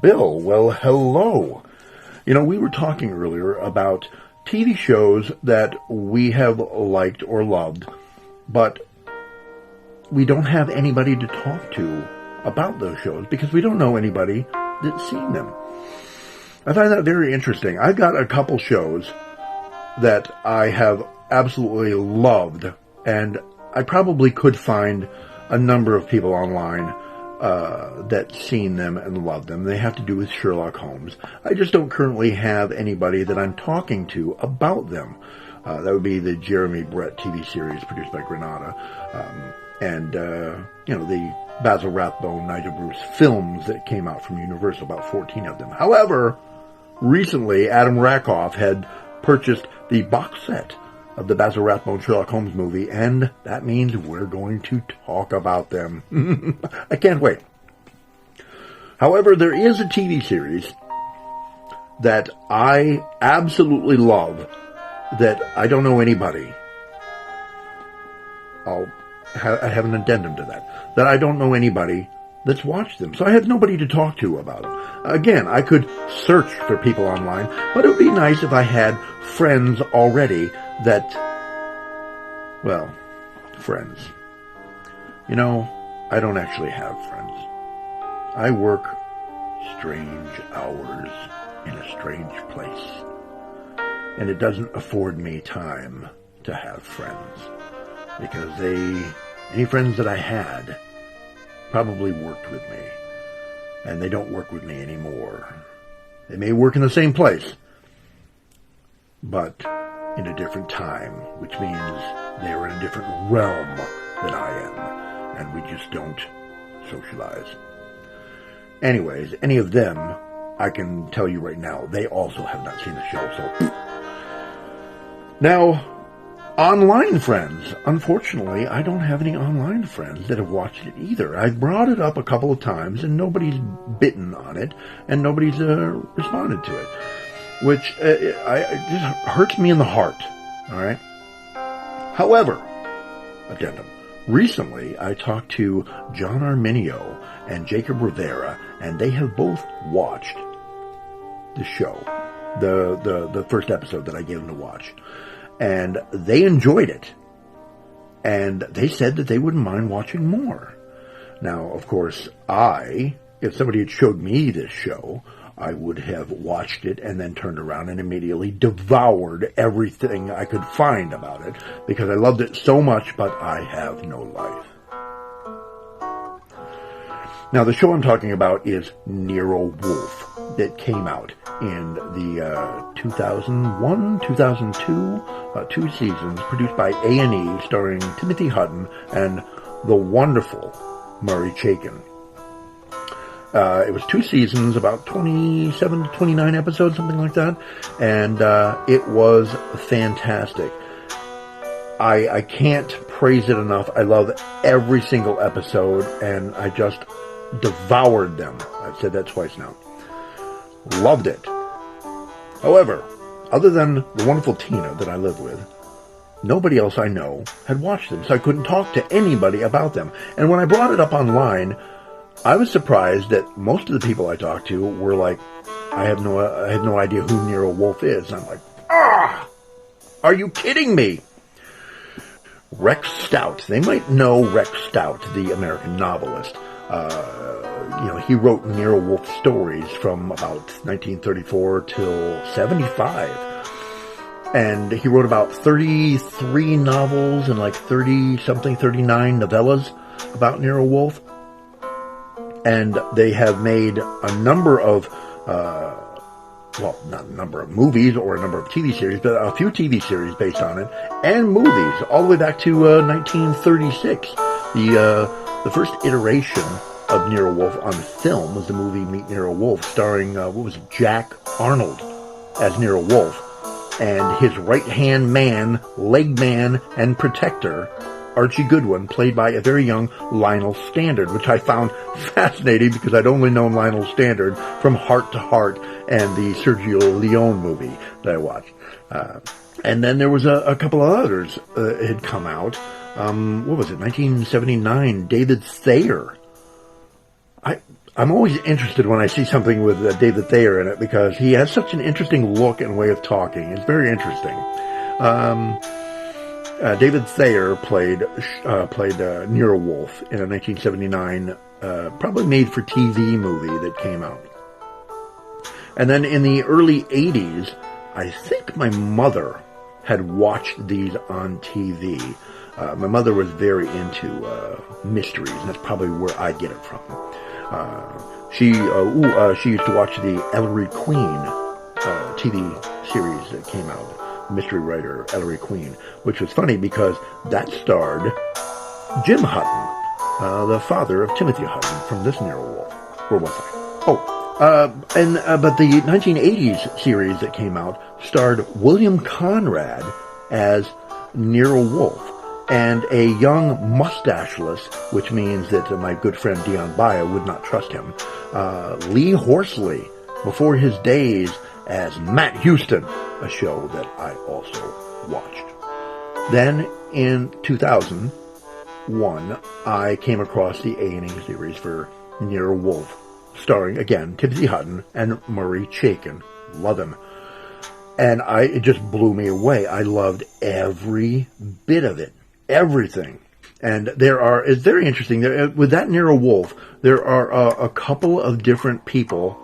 Bill, well, hello. You know, we were talking earlier about TV shows that we have liked or loved, but we don't have anybody to talk to about those shows because we don't know anybody that's seen them. I find that very interesting. I've got a couple shows that I have absolutely loved, and I probably could find a number of people online that's seen them and loved them. They have to do with Sherlock Holmes. I just don't currently have anybody that I'm talking to about them. That would be the Jeremy Brett TV series produced by Granada, and the Basil Rathbone, Nigel Bruce films that came out from Universal, about 14 of them. However, recently Adam Rakoff had purchased the box set of the Basil Rathbone Sherlock Holmes movie, and that means we're going to talk about them. I can't wait. However, there is a TV series that I absolutely love that I don't know anybody. I have an addendum to that I don't know anybody that's watched them. So I have nobody to talk to about them. Again, I could search for people online, but it would be nice if I had friends already that, well, friends. You know, I don't actually have friends. I work strange hours in a strange place, and it doesn't afford me time to have friends, because any friends that I had probably worked with me, and they don't work with me anymore. They may work in the same place, but in a different time, which means they're in a different realm than I am, and we just don't socialize. Anyways, any of them, I can tell you right now, they also have not seen the show, so... Now, online friends. Unfortunately, I don't have any online friends that have watched it either. I've brought it up a couple of times, and nobody's bitten on it, and nobody's responded to it, which it just hurts me in the heart, all right? However, addendum, recently I talked to John Arminio and Jacob Rivera, and they have both watched the show, the first episode that I gave them to watch. And they enjoyed it. And they said that they wouldn't mind watching more. Now, of course, if somebody had showed me this show, I would have watched it and then turned around and immediately devoured everything I could find about it, because I loved it so much, but I have no life. Now, the show I'm talking about is Nero Wolfe, that came out in the 2001, 2002, 2 seasons, produced by A&E, starring Timothy Hutton and the wonderful Murray Chaykin. It was 2 seasons, about 27 to 29 episodes, something like that, and it was fantastic. I can't praise it enough. I love every single episode, and I just devoured them. I've said that twice now. Loved it. However, other than the wonderful Tina that I live with, nobody else I know had watched them, so I couldn't talk to anybody about them. And when I brought it up online, I was surprised that most of the people I talked to were like, I have no idea who Nero Wolfe is. And I'm like, are you kidding me? Rex Stout. They might know Rex Stout, the American novelist. He wrote Nero Wolfe stories from about 1934 till 75. And he wrote about 33 novels and like 39 novellas about Nero Wolfe. And they have made a number of, not a number of movies or a number of TV series, but a few TV series based on it, and movies, all the way back to 1936. The first iteration of Nero Wolfe on film was the movie Meet Nero Wolfe, starring, Jack Arnold as Nero Wolfe, and his right-hand man, leg man, and protector, Archie Goodwin, played by a very young Lionel Standard, which I found fascinating because I'd only known Lionel Standard from Heart to Heart and the Sergio Leone movie that I watched. And then there was a couple of others had come out. 1979, David Thayer I'm always interested when I see something with David Thayer in it because he has such an interesting look and way of talking. It's very interesting. David Thayer played Nero Wolfe in a 1979 probably made-for-TV movie that came out. And then in the early 80s, I think my mother had watched these on TV. My mother was very into mysteries, and that's probably where I get it from. She used to watch the Ellery Queen TV series that came out, mystery writer Ellery Queen, which was funny because that starred Jim Hutton, the father of Timothy Hutton from this Nero Wolfe. Where was I? But the 1980s series that came out starred William Conrad as Nero Wolfe and a young mustacheless, which means that my good friend Dion Baya would not trust him, Lee Horsley, before his days as Matt Houston, a show that I also watched. Then in 2001, I came across the A&E series for Nero Wolfe, starring, again, Timothy Hutton and Murray Chaykin. Love him. And it just blew me away. I loved every bit of it. Everything. And it's very interesting. With that Nero Wolfe, there are a couple of different people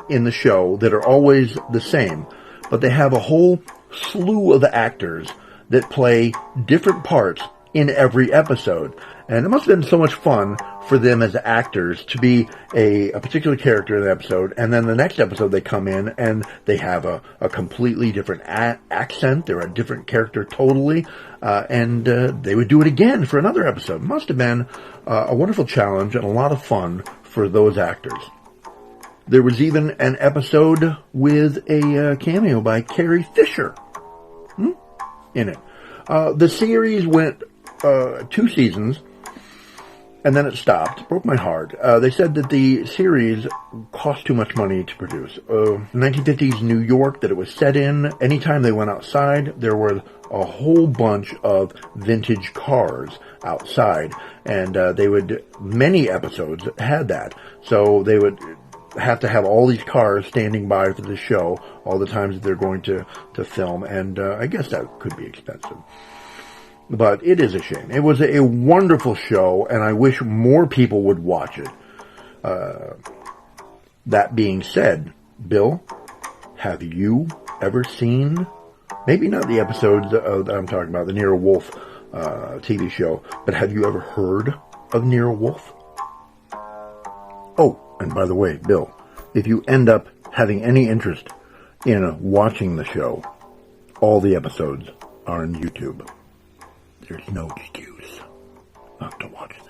in the show that are always the same. But they have a whole slew of actors that play different parts in every episode. And it must have been so much fun for them as actors to be a particular character in an episode, and then the next episode they come in and they have a completely different accent. They're a different character totally, and they would do it again for another episode. Must have been a wonderful challenge and a lot of fun for those actors. There was even an episode with a cameo by Carrie Fisher in it. The series went 2 seasons, and then it stopped. Broke my heart. They said that the series cost too much money to produce. 1950s New York that it was set in, anytime they went outside, there were a whole bunch of vintage cars outside. And many episodes had that. So they would have to have all these cars standing by for the show all the times that they're going to film. And I guess that could be expensive. But it is a shame. It was a wonderful show, and I wish more people would watch it. That being said, Bill, have you ever seen, maybe not the episodes that I'm talking about, the Nero Wolfe TV show, but have you ever heard of Nero Wolfe? Oh, and by the way, Bill, if you end up having any interest in watching the show, all the episodes are on YouTube. There's no excuse not to watch them.